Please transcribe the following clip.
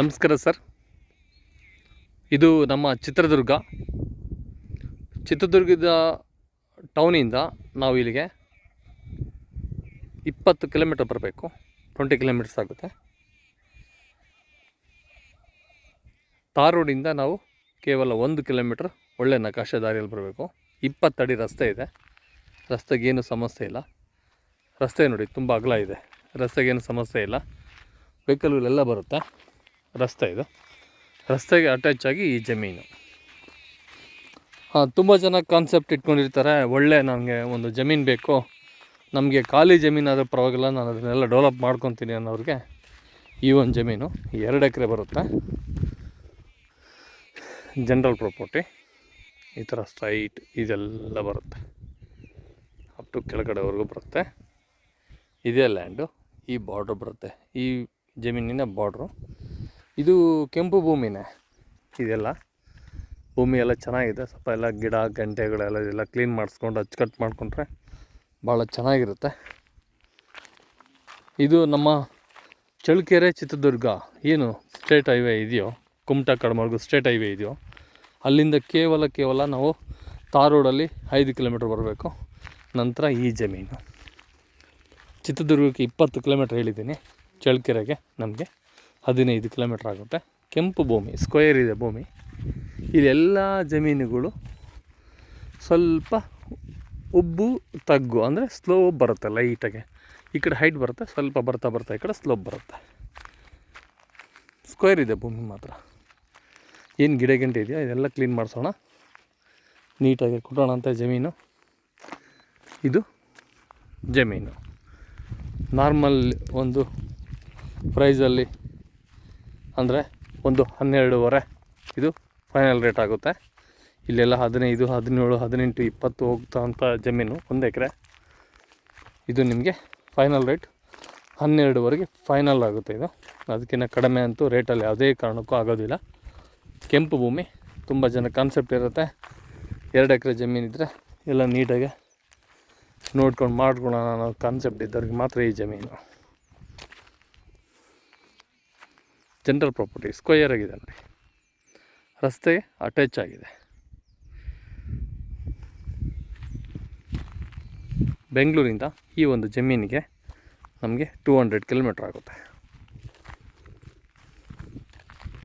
ನಮಸ್ಕಾರ ಸರ್. ಇದು ನಮ್ಮ ಚಿತ್ರದುರ್ಗದ ಟೌನಿಂದ ನಾವು ಇಲ್ಲಿಗೆ 20 ಕಿಲೋಮೀಟರ್ ಬರಬೇಕು. 20 ಕಿಲೋಮೀಟರ್ಸ್ ಆಗುತ್ತೆ. ತಾರ್ ರೋಡಿಂದ ನಾವು ಕೇವಲ 1 ಕಿಲೋಮೀಟರ್ ಒಳ್ಳೆ ನಕಾಶೆ ದಾರಿಯಲ್ಲಿ ಬರಬೇಕು. 20 ಅಡಿ ರಸ್ತೆ ಇದೆ. ರಸ್ತೆಗೇನು ಸಮಸ್ಯೆ ಇಲ್ಲ. ರಸ್ತೆ ನೋಡಿ ತುಂಬ ಅಗಲ ಇದೆ. ರಸ್ತೆಗೇನು ಸಮಸ್ಯೆ ಇಲ್ಲ. ವೆಹಿಕಲ್ಗಳೆಲ್ಲ ಬರುತ್ತೆ. ರಸ್ತೆ ಇದು. ರಸ್ತೆಗೆ ಅಟ್ಯಾಚ್ ಆಗಿ ಈ ಜಮೀನು. ತುಂಬ ಜನ ಕಾನ್ಸೆಪ್ಟ್ ಇಟ್ಕೊಂಡಿರ್ತಾರೆ, ಒಳ್ಳೆ ನನಗೆ ಒಂದು ಜಮೀನು ಬೇಕು, ನಮಗೆ ಖಾಲಿ ಜಮೀನಾದರೂ ಪರವಾಗಿಲ್ಲ, ನಾನು ಅದನ್ನೆಲ್ಲ ಡೆವಲಪ್ ಮಾಡ್ಕೊತೀನಿ ಅನ್ನೋರಿಗೆ ಈ ಒಂದು ಜಮೀನು 2 ಎಕರೆ ಬರುತ್ತೆ. General property. ಈ ಥರ ಸ್ಟ್ರೈಟ್ ಇದೆಲ್ಲ ಬರುತ್ತೆ, ಅಪ್ ಟು ಕೆಳಗಡೆವರೆಗೂ ಬರುತ್ತೆ. ಇದೇ ಲ್ಯಾಂಡು. ಈ ಬಾರ್ಡ್ರ್ ಬರುತ್ತೆ, ಈ ಜಮೀನಿನ ಬಾರ್ಡ್ರು. ಇದು ಕೆಂಪು ಭೂಮಿನೇ. ಇದೆಲ್ಲ ಭೂಮಿ ಎಲ್ಲ ಚೆನ್ನಾಗಿದೆ. ಸ್ವಲ್ಪ ಎಲ್ಲ ಗಿಡ ಗಂಟೆಗಳೆಲ್ಲ ಕ್ಲೀನ್ ಮಾಡಿಸ್ಕೊಂಡು ಅಚ್ಚುಕಟ್ಟು ಮಾಡಿಕೊಂಡ್ರೆ ಭಾಳ ಚೆನ್ನಾಗಿರುತ್ತೆ. ಇದು ನಮ್ಮ ಚಳ್ಳಕೆರೆ ಚಿತ್ರದುರ್ಗ ಏನು ಸ್ಟೇಟ್ ಹೈವೇ ಇದೆಯೋ, ಕುಮಟಾ ಕಡಮರ್ಗು ಸ್ಟೇಟ್ ಹೈವೇ ಇದೆಯೋ, ಅಲ್ಲಿಂದ ಕೇವಲ ನಾವು ತಾರ್ ರೋಡಲ್ಲಿ 5 ಕಿಲೋಮೀಟ್ರ್ ಬರಬೇಕು. ನಂತರ ಈ ಜಮೀನು. ಚಿತ್ರದುರ್ಗಕ್ಕೆ 20 ಕಿಲೋಮೀಟ್ರ್ ಹೇಳಿದ್ದೀನಿ. ಚಳ್ಳಕೆರೆಗೆ ನಮಗೆ 15 ಕಿಲೋಮೀಟ್ರ್ ಆಗುತ್ತೆ. ಕೆಂಪು ಭೂಮಿ, ಸ್ಕ್ವೇರ್ ಇದೆ ಭೂಮಿ. ಇದೆಲ್ಲ ಜಮೀನುಗಳು ಸ್ವಲ್ಪ ಉಬ್ಬು ತಗ್ಗು, ಅಂದರೆ ಸ್ಲೋಪ್ ಬರುತ್ತೆ ಲೈಟಾಗೆ. ಈ ಕಡೆ ಹೈಟ್ ಬರುತ್ತೆ, ಸ್ವಲ್ಪ ಬರ್ತಾ ಈ ಕಡೆ ಸ್ಲೋಪ್ ಬರುತ್ತೆ. ಸ್ಕ್ವೇರ್ ಇದೆ ಭೂಮಿ ಮಾತ್ರ. ಏನು ಗಿಡ ಗಂಟೆ ಇದೆಯೋ ಇದೆಲ್ಲ ಕ್ಲೀನ್ ಮಾಡಿಸೋಣ, ನೀಟಾಗಿ ಕೊಡೋಣ ಅಂತ ಜಮೀನು. ಇದು ಜಮೀನು ನಾರ್ಮಲ್ ಒಂದು ಪ್ರೈಸಲ್ಲಿ ಅಂದರೆ ಒಂದು 12.5 ಇದು ಫೈನಲ್ ರೇಟ್ ಆಗುತ್ತೆ. ಇಲ್ಲೆಲ್ಲ 15, 17, 18, 20 ಹೋಗ್ತಾ ಅಂತ ಜಮೀನು 1 ಎಕರೆ. ಇದು ನಿಮಗೆ ಫೈನಲ್ ರೇಟ್ 12ವರೆಗೆ ಫೈನಲ್ ಆಗುತ್ತೆ. ಇದು ಅದಕ್ಕಿಂತ ಕಡಿಮೆ ಅಂತೂ ರೇಟಲ್ಲಿ ಯಾವುದೇ ಕಾರಣಕ್ಕೂ ಆಗೋದಿಲ್ಲ. ಕೆಂಪು ಭೂಮಿ. ತುಂಬ ಜನ ಕಾನ್ಸೆಪ್ಟ್ ಇರುತ್ತೆ, 2 ಎಕರೆ ಜಮೀನಿದ್ದರೆ ಎಲ್ಲ ನೀಟಾಗಿ ನೋಡ್ಕೊಂಡು ಮಾಡ್ಕೊಳ್ಳೋಣ ಅನ್ನೋ ಕಾನ್ಸೆಪ್ಟ್ ಇದ್ದವ್ರಿಗೆ ಮಾತ್ರ ಈ ಜಮೀನು. ಜನರಲ್ ಪ್ರಾಪರ್ಟಿ ಸ್ಕ್ವೇರ್ ಆಗಿದೆ ನೋಡಿ, ರಸ್ತೆ ಅಟ್ಯಾಚ್ ಆಗಿದೆ. ಬೆಂಗಳೂರಿಂದ ಈ ಒಂದು ಜಮೀನಿಗೆ ನಮಗೆ 200 ಕಿಲೋಮೀಟ್ರ್ ಆಗುತ್ತೆ.